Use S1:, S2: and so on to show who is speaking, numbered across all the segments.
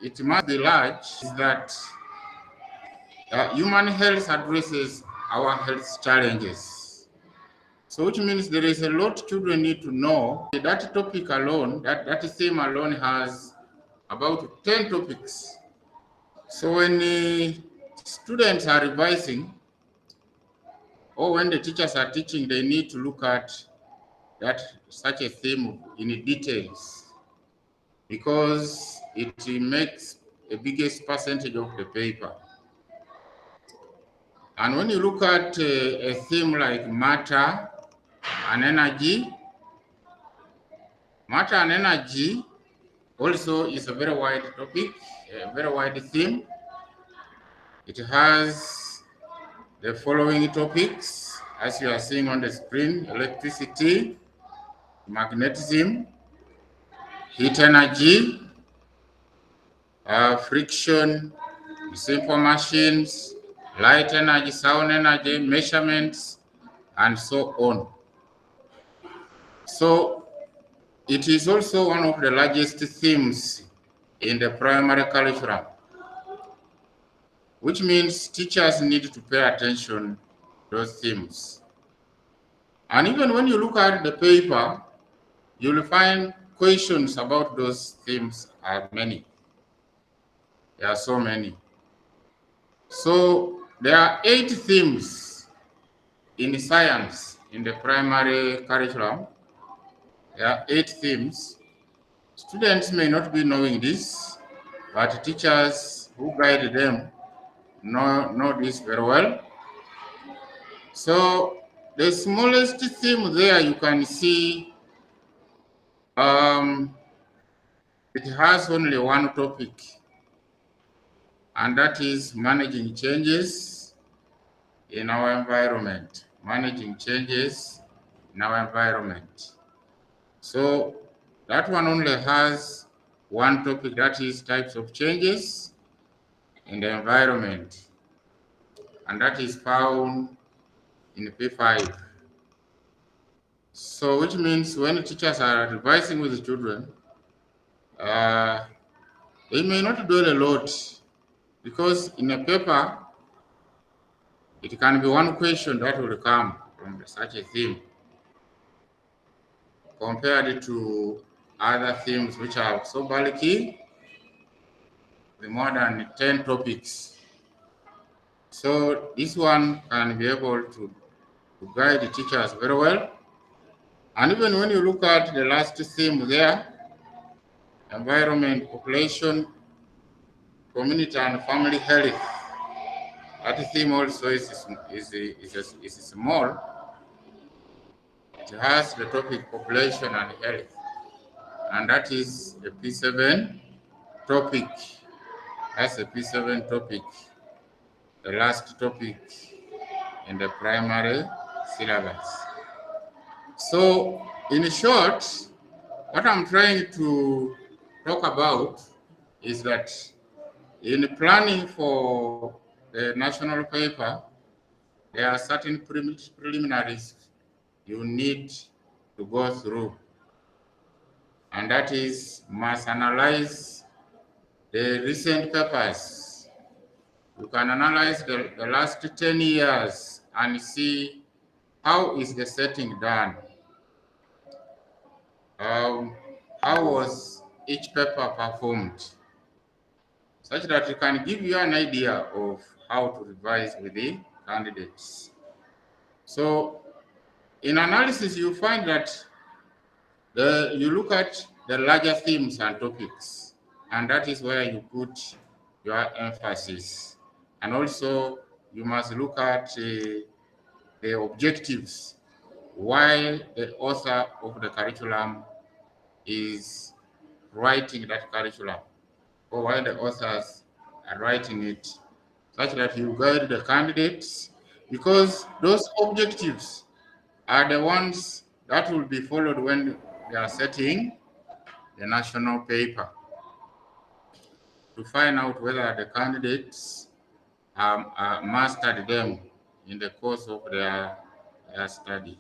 S1: it must be large is that human health addresses our health challenges. So which means there is a lot children need to know. That topic alone, that theme alone has about 10 topics. So when the students are revising or when the teachers are teaching, they need to look at that such a theme in details because it makes the biggest percentage of the paper. And when you look at a theme like matter and energy also is a very wide topic, a very wide theme. It has the following topics, as you are seeing on the screen: electricity, magnetism, heat energy, friction, simple machines, light energy, sound energy, measurements, and so on. So it is also one of the largest themes in the primary curriculum, which means teachers need to pay attention to those themes. And even when you look at the paper, you will find questions about those themes are many. There are so many. So there are 8 themes in science in the primary curriculum. There are 8 themes. Students may not be knowing this, but teachers who guide them know this very well. So the smallest theme there you can see it has only one topic, and that is managing changes in our environment. Managing changes in our environment. So that one only has one topic, that is types of changes in the environment, and that is found in P5. So which means when teachers are revising with the children, they may not do a lot because in a paper, it can be one question that will come from such a theme compared to other themes which are so bulky, the more than 10 topics. So this one can be able to guide the teachers very well. And even when you look at the last theme there, environment, population, community and family health, that theme also is small. It has the topic population and health, and that is a P7 topic. That's a P7 topic, the last topic in the primary syllabus. So in short, what I'm trying to talk about is that in planning for the national paper, there are certain preliminaries you need to go through, and that is must analyze the recent papers. You can analyze the last 10 years and see how is the setting done. How was each paper performed, such that it can give you an idea of how to revise with the candidates. So in analysis, you find that you look at the larger themes and topics, and that is where you put your emphasis. And also, you must look at the objectives, why the author of the curriculum is writing that curriculum, or why the authors are writing it, such that you guide the candidates, because those objectives are the ones that will be followed when they are setting the national paper, to find out whether the candidates mastered them in the course of their study.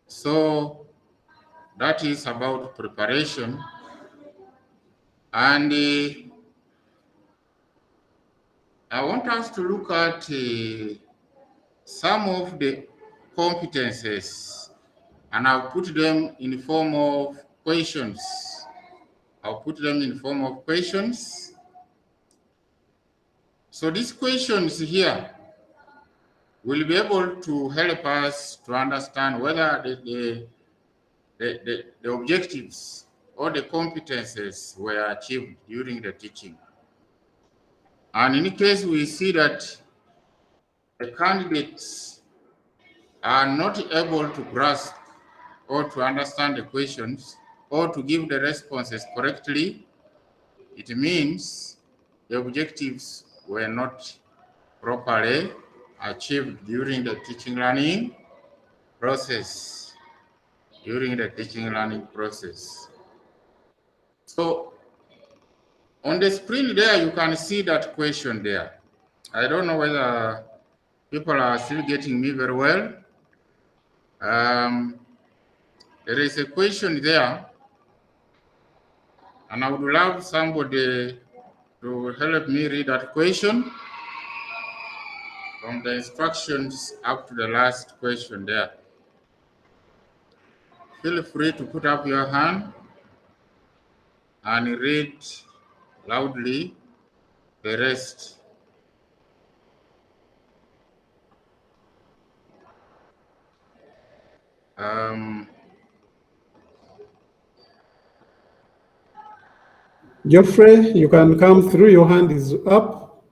S1: So that is about preparation. And I want us to look at some of the competences, and I'll put them in the form of questions. So these questions here will be able to help us to understand whether the objectives or the competences were achieved during the teaching. And in case we see that the candidates are not able to grasp or to understand the questions or to give the responses correctly, it means the objectives were not properly achieved during the teaching learning process. So on the screen there, you can see that question there. I don't know whether people are still getting me very well. There is a question there, and I would love somebody to help me read that question from the instructions up to the last question there. Feel free to put up your hand and read loudly the rest.
S2: Geoffrey, you can come through. Your hand is up.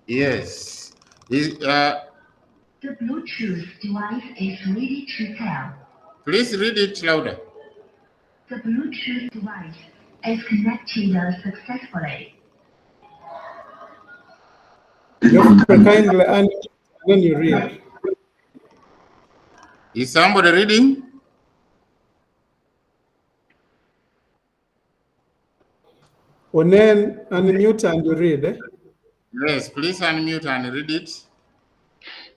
S1: Yes.
S3: The Bluetooth device is ready to pair.
S1: Please read it louder.
S3: The Bluetooth device is connected successfully.
S2: Geoffrey, kindly unmute when you read.
S1: Is somebody reading?
S2: Onen, unmute and you read.
S1: Yes, please unmute and read it.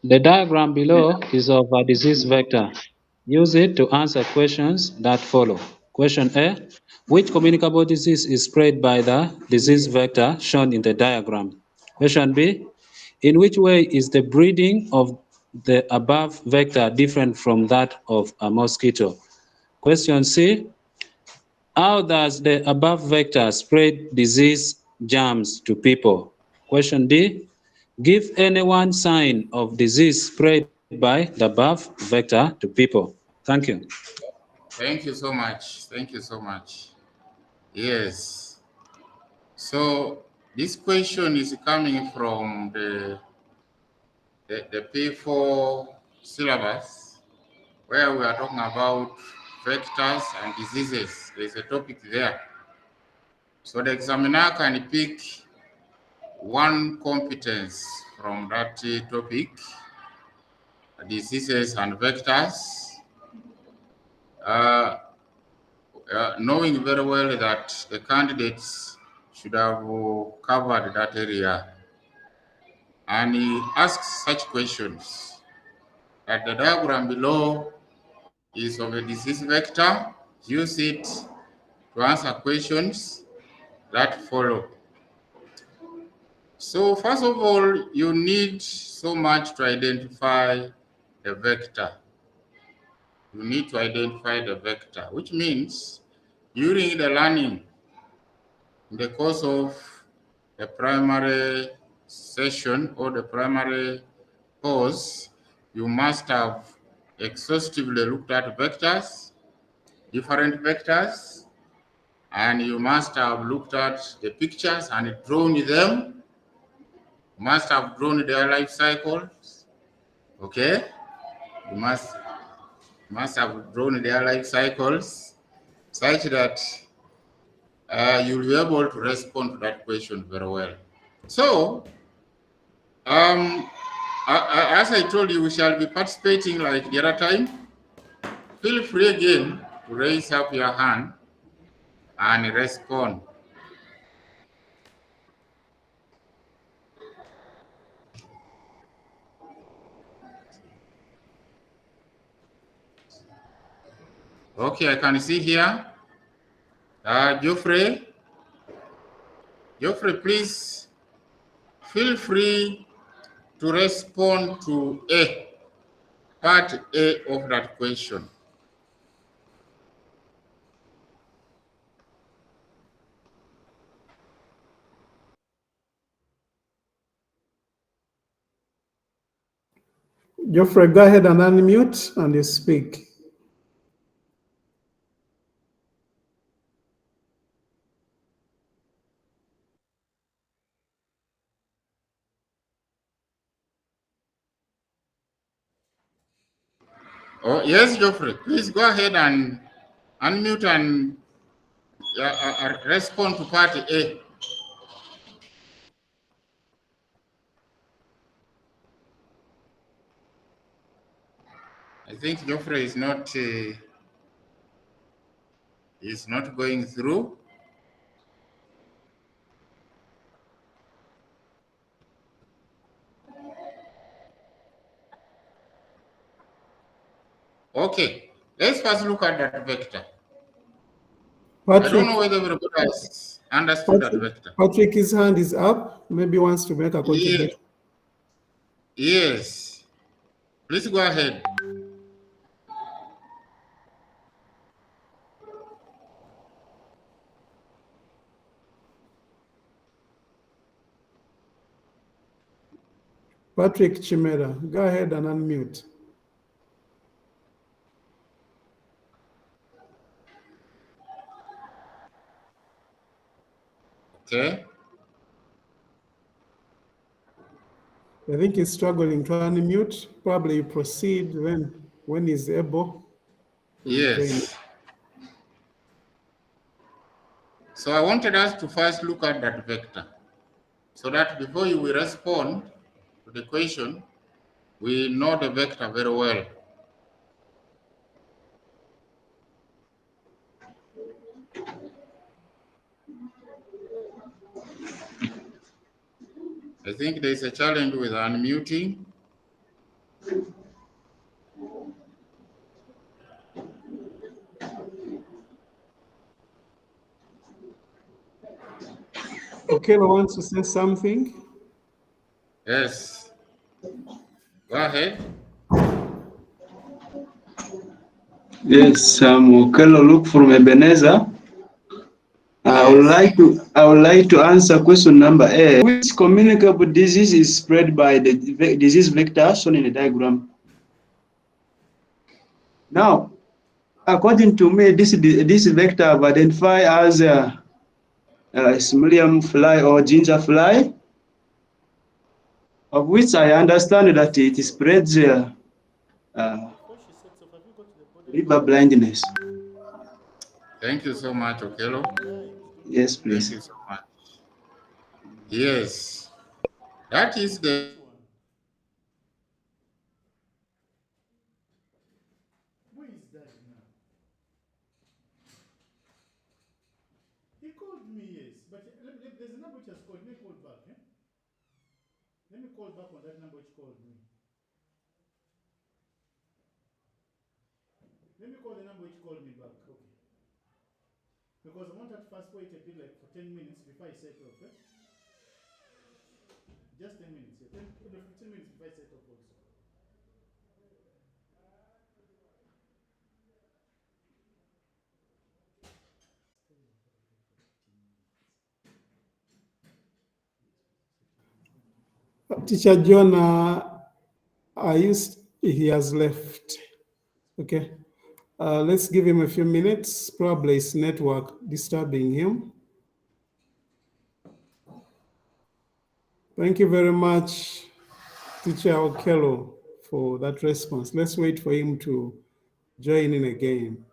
S4: The diagram below is of a disease vector. Use it to answer questions that follow. Question A, which communicable disease is spread by the disease vector shown in the diagram? Question B, in which way is the breeding of the above vector different from that of a mosquito? Question C, how does the above vector spread disease germs to people? Question D, give any one sign of disease spread by the above vector to people. Thank you.
S1: Thank you so much. Yes. So this question is coming from the P4 syllabus, where we are talking about vectors and diseases. There's a topic there. So the examiner can pick one competence from that topic, diseases and vectors, knowing very well that the candidates should have covered that area. And he asks such questions that the diagram below is of a disease vector. Use it to answer questions that follow. So first of all, you need so much to identify the vector. You need to identify the vector, which means during the learning, in the course of the primary session or the primary course, you must have exhaustively looked at vectors, different vectors, and you must have looked at the pictures and drawn them. You must have drawn their life cycles. Okay? You must have drawn their life cycles such that you'll be able to respond to that question very well. So, as I told you, we shall be participating like the other time. Feel free again to raise up your hand and respond. Okay, I can see here, Geoffrey. Geoffrey, please feel free to respond to part A of that question.
S2: Geoffrey, go ahead and unmute and you speak.
S1: Oh, yes, Geoffrey, please go ahead and unmute and respond to part A. I think Geoffrey is not going through. Okay, let's first look at that vector. I don't know whether everybody has understood that vector.
S2: Patrick's hand is up. Maybe wants to make a contribution.
S1: Yes. Please go ahead.
S2: Patrick Chimera, go ahead and unmute.
S1: Okay.
S2: I think he's struggling to unmute. Probably proceed when he's able.
S1: Yes. So I wanted us to first look at that vector so that before you will respond to the question, we know the vector very well. I think there's a challenge with unmuting.
S2: Okelo wants to say something.
S1: Yes. Go ahead.
S5: Yes, Okelo look from Ebenezer. I would like to answer question number A. Which communicable disease is spread by the disease vector shown in the diagram? Now, according to me, this vector I've identified as Simurium fly or ginger fly, of which I understand that it spreads river blindness.
S1: Thank you so much, Okelo.
S5: Yes, please.
S1: Thank you so much. Yes. That is the
S6: Where is that now? He called me, yes, but there's a number which has called. Let me call back, eh? Let me call back on that number which called me. Let me call the number which called me back, okay? Because I want that fast wait a bit like for 10 minutes before I set off, eh? Just 10 minutes, yeah. 15 minutes before I set off also.
S2: Teacher John, he has left. Okay. Let's give him a few minutes. Probably his network disturbing him. Thank you very much, Teacher Okelo, for that response. Let's wait for him to join in again.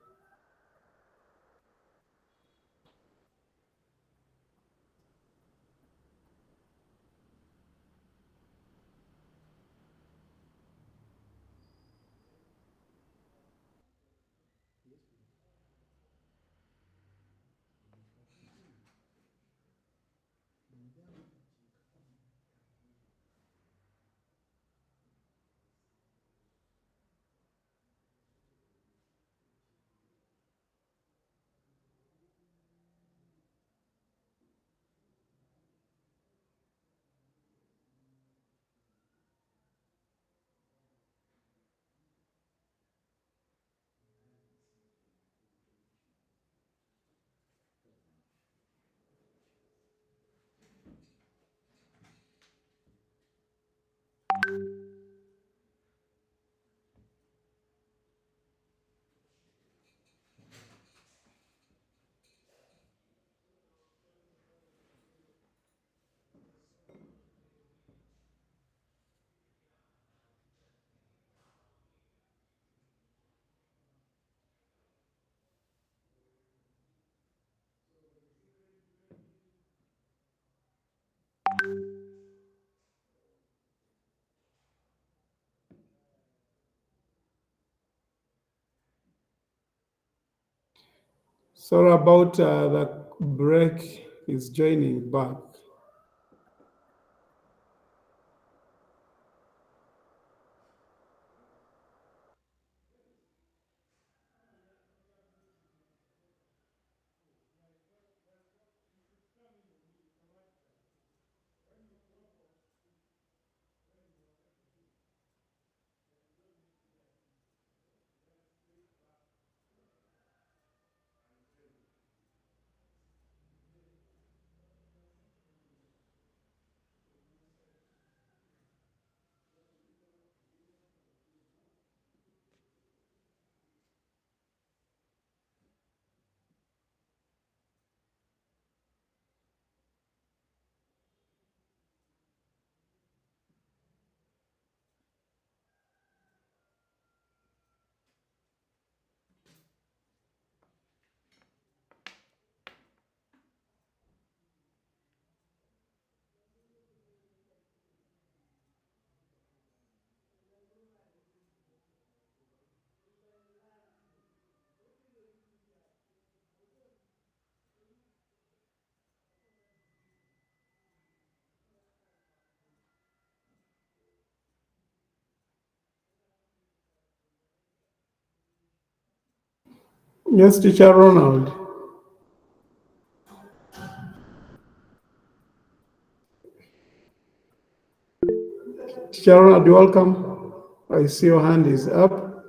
S2: Sorry about the break. Is joining back. Yes, Teacher Ronald. Teacher Ronald, welcome. I see your hand is up.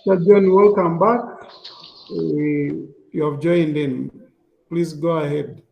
S2: John, welcome back. You have joined in. Please go ahead.